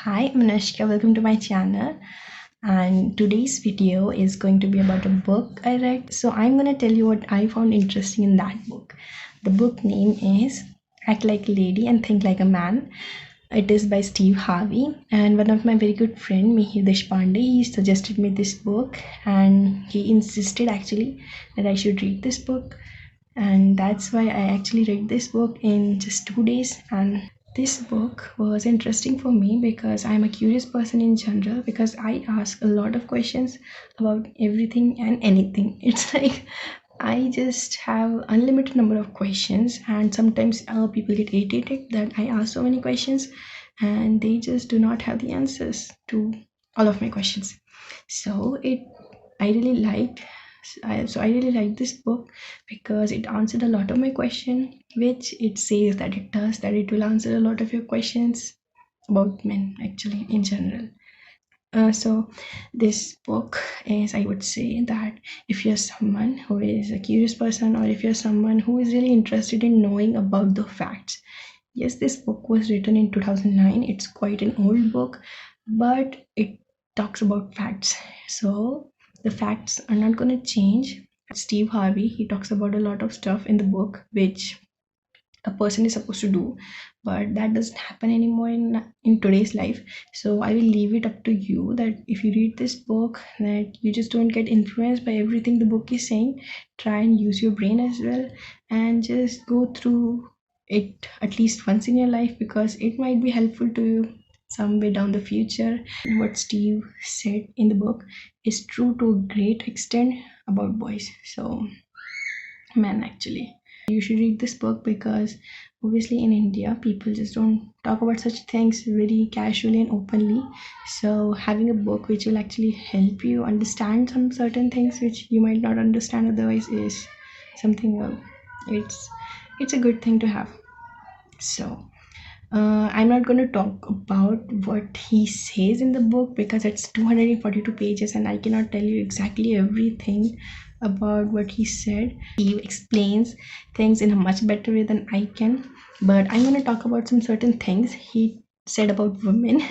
Hi, I'm Anushka. Welcome to my channel. And today's video is going to be about a book I read. So I'm going to tell you what I found interesting in that book. The book name is Act Like a Lady and Think Like a Man. It is by Steve Harvey, and one of my very good friend Mihir Deshpande, he suggested me this book, and he insisted actually that I should read this book, and that's why I actually read this book in just 2 days. And this book was interesting for me because I'm a curious person in general, because I ask a lot of questions about everything and anything. It's like I just have unlimited number of questions, and sometimes people get irritated that I ask so many questions and they just do not have the answers to all of my questions. So I really liked I really like this book because it answered a lot of my question, which it says that it does, that it will answer a lot of your questions about men actually in general. So this book is, I would say that if you're someone who is a curious person, or if you're someone who is really interested in knowing about the facts, yes, this book was written in 2009. It's quite an old book, but it talks about facts. So the facts are not going to change. Steve Harvey, he talks about a lot of stuff in the book which a person is supposed to do, but that doesn't happen anymore in today's life. So I will leave it up to you that if you read this book, that you just don't get influenced by everything the book is saying. Try and use your brain as well, and just go through it at least once in your life, because it might be helpful to you somewhere down the future. What Steve said in the book is true to a great extent about boys, so men actually. You should read this book because obviously in India people just don't talk about such things very casually and openly. So having a book which will actually help you understand some certain things which you might not understand otherwise is something it's a good thing to have. So I'm not going to talk about what he says in the book because it's 242 pages and I cannot tell you exactly everything about what he said. He explains things in a much better way than I can, but I'm going to talk about some certain things he said about women,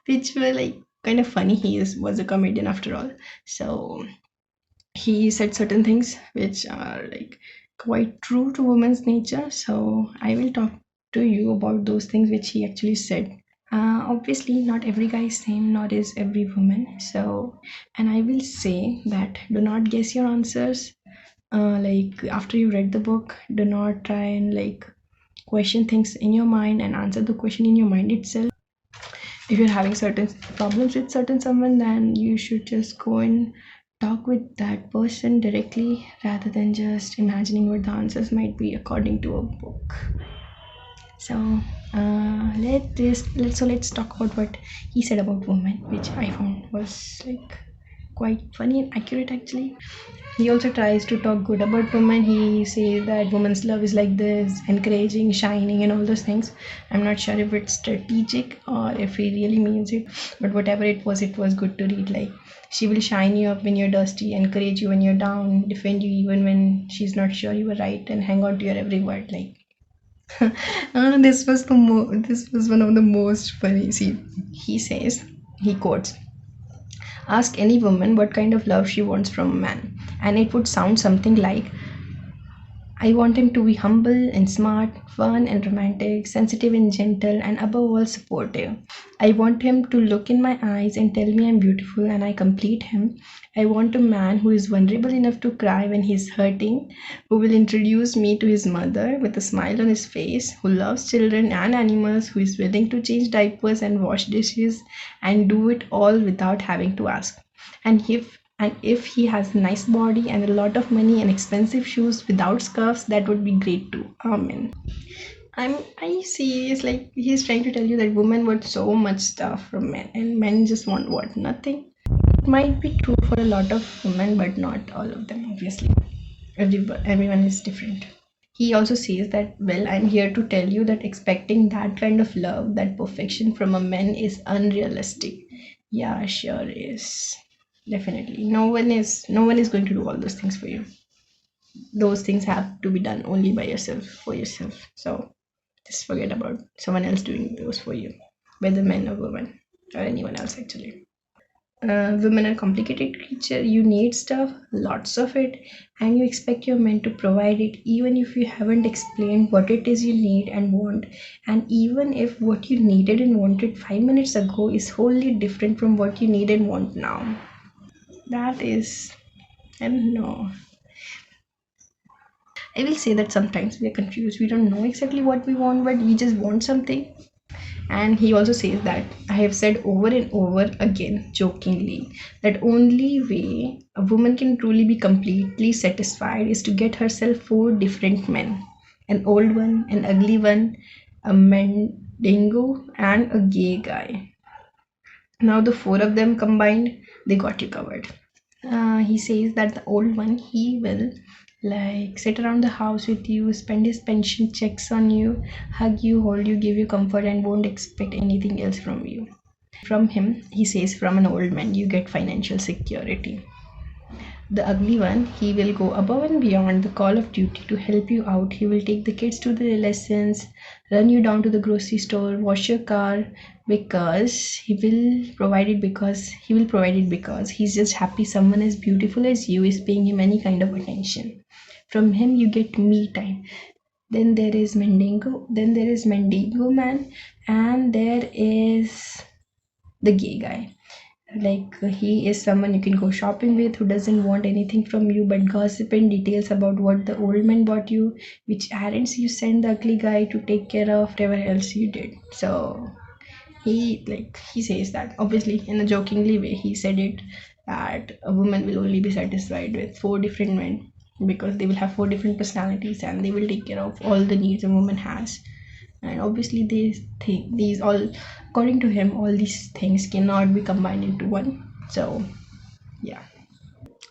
which were like kind of funny. Was a comedian after all, so he said certain things which are like quite true to women's nature. So I will talk to you about those things which he actually said. Obviously, not every guy is same, nor is every woman. So, and I will say that do not guess your answers. Like after you read the book, do not try and like question things in your mind and answer the question in your mind itself. If you're having certain problems with certain someone, then you should just go and talk with that person directly rather than just imagining what the answers might be according to a book. So let's talk about what he said about women, which I found was like quite funny and accurate actually. He also tries to talk good about women. He says that women's love is like this, encouraging, shining, and all those things. I'm not sure if it's strategic or if he really means it, but whatever it was good to read. Like, she will shine you up when you're dusty, encourage you when you're down, defend you even when she's not sure you were right, and hang on to your every word. Like, this was one of the most funny. See, he quotes, ask any woman what kind of love she wants from a man, and it would sound something like, I want him to be humble and smart, fun and romantic, sensitive and gentle, and above all supportive. I want him to look in my eyes and tell me I'm beautiful and I complete him. I want a man who is vulnerable enough to cry when he's hurting, who will introduce me to his mother with a smile on his face, who loves children and animals, who is willing to change diapers and wash dishes and do it all without having to ask. And if he has a nice body and a lot of money and expensive shoes without scarves, that would be great too. Amen. I see it's like he's trying to tell you that women want so much stuff from men and men just want what? Nothing. It might be true for a lot of women, but not all of them, obviously. Everyone is different. He also says that, well, I'm here to tell you that expecting that kind of love, that perfection from a man is unrealistic. Yeah, sure is. Definitely. No one is going to do all those things for you. Those things have to be done only by yourself, for yourself. So just forget about someone else doing those for you, whether men or women. or anyone else actually. Women are complicated creature. You need stuff, lots of it, and you expect your men to provide it, even if you haven't explained what it is you need and want, and even if what you needed and wanted 5 minutes ago is wholly different from what you need and want now. That is, I don't know. I will say that sometimes we are confused. We don't know exactly what we want, but we just want something. And he also says that I have said over and over again, jokingly, that only way a woman can truly be completely satisfied is to get herself four different men: an old one, an ugly one, a mandingo, and a gay guy. Now, the four of them combined, they got you covered. He says that the old one, he will like sit around the house with you, spend his pension checks on you, hug you, hold you, give you comfort, and won't expect anything else from you. From him, he says, from an old man, you get financial security. The ugly one, he will go above and beyond the call of duty to help you out. He will take the kids to the lessons, run you down to the grocery store, wash your car, because he will provide it because he's just happy someone as beautiful as you is paying him any kind of attention. From him you get me time. Then there is Mandingo man, and there is the gay guy. Like he is someone you can go shopping with, who doesn't want anything from you but gossip and details about what the old man bought you, which errands you send the ugly guy to take care of, whatever else you did. So he says that, obviously in a jokingly way he said it, that a woman will only be satisfied with four different men because they will have four different personalities and they will take care of all the needs a woman has. And obviously these all, according to him, all these things cannot be combined into one. So yeah,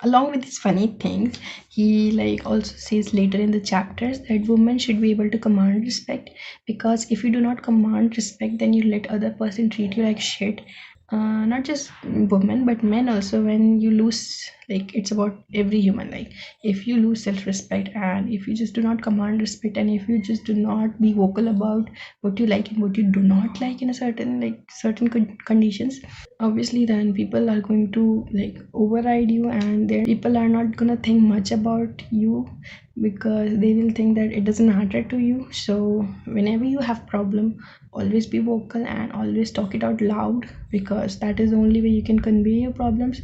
along with these funny things, he like also says later in the chapters that women should be able to command respect, because if you do not command respect, then you let other person treat you like shit. Not just women but men also. When you lose, like, it's about every human, like if you lose self-respect and if you just do not command respect and if you just do not be vocal about what you like and what you do not like in a certain conditions, obviously then people are going to like override you, and then people are not gonna think much about you because they will think that it doesn't matter to you. So whenever you have problem, always be vocal and always talk it out loud, because that is the only way you can convey your problems.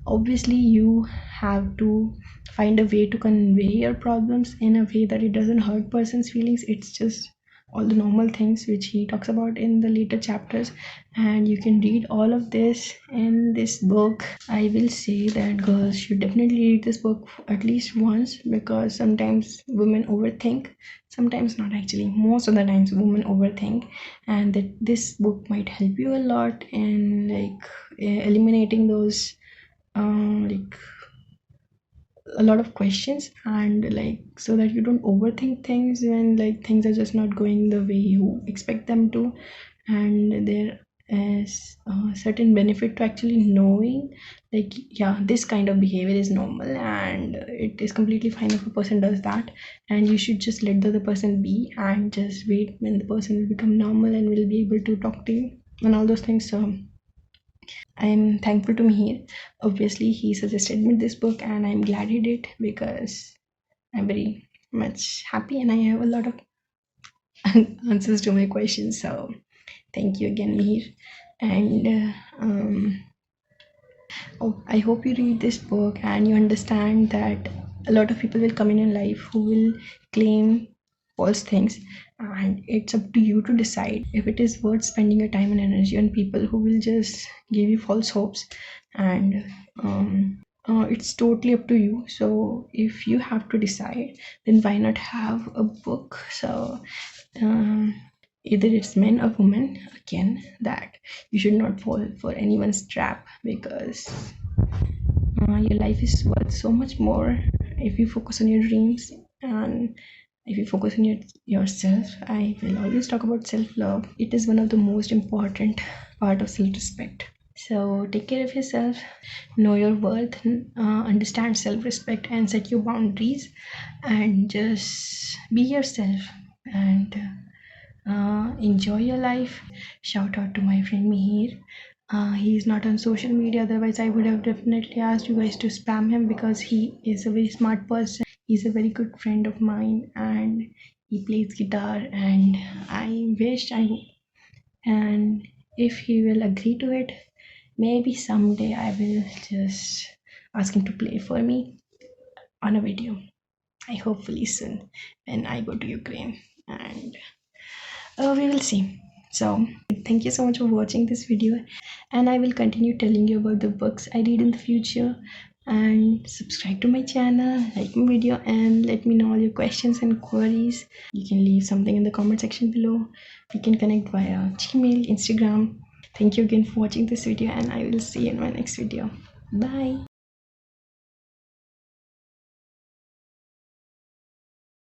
Obviously you have to find a way to convey your problems in a way that it doesn't hurt person's feelings. It's just all the normal things which he talks about in the later chapters, and you can read all of this in this book. I will say that girls should definitely read this book at least once, because sometimes women overthink, sometimes not actually, most of the times women overthink, and that this book might help you a lot in like eliminating those like a lot of questions, and like so that you don't overthink things when like things are just not going the way you expect them to. And there is a certain benefit to actually knowing, like, yeah, this kind of behavior is normal and it is completely fine if a person does that, and you should just let the other person be and just wait when the person will become normal and will be able to talk to you and all those things. So I'm thankful to Mihir. Obviously, he suggested me this book, and I'm glad he did, because I'm very much happy and I have a lot of answers to my questions. So, thank you again, Mihir. And I hope you read this book and you understand that a lot of people will come in your life who will claim false things, and it's up to you to decide if it is worth spending your time and energy on people who will just give you false hopes. And it's totally up to you. So if you have to decide, then why not have a book? So either it's men or women, again, that you should not fall for anyone's trap, because your life is worth so much more if you focus on your dreams and if you focus on yourself. I will always talk about self-love. It is one of the most important part of self-respect. So take care of yourself, know your worth, understand self-respect, and set your boundaries, and just be yourself and enjoy your life. Shout out to my friend Mihir. He's not on social media, otherwise I would have definitely asked you guys to spam him, because he is a very smart person. He's a very good friend of mine and he plays guitar, and I wish I and if he will agree to it, maybe someday I will just ask him to play for me on a video. I hopefully soon when I go to Ukraine, and we will see. So thank you so much for watching this video, and I will continue telling you about the books I read in the future. And subscribe to my channel, like my video, and let me know all your questions and queries. You can leave something in the comment section below. We can connect via Gmail, Instagram. Thank you again for watching this video, and I will see you in my next video. Bye.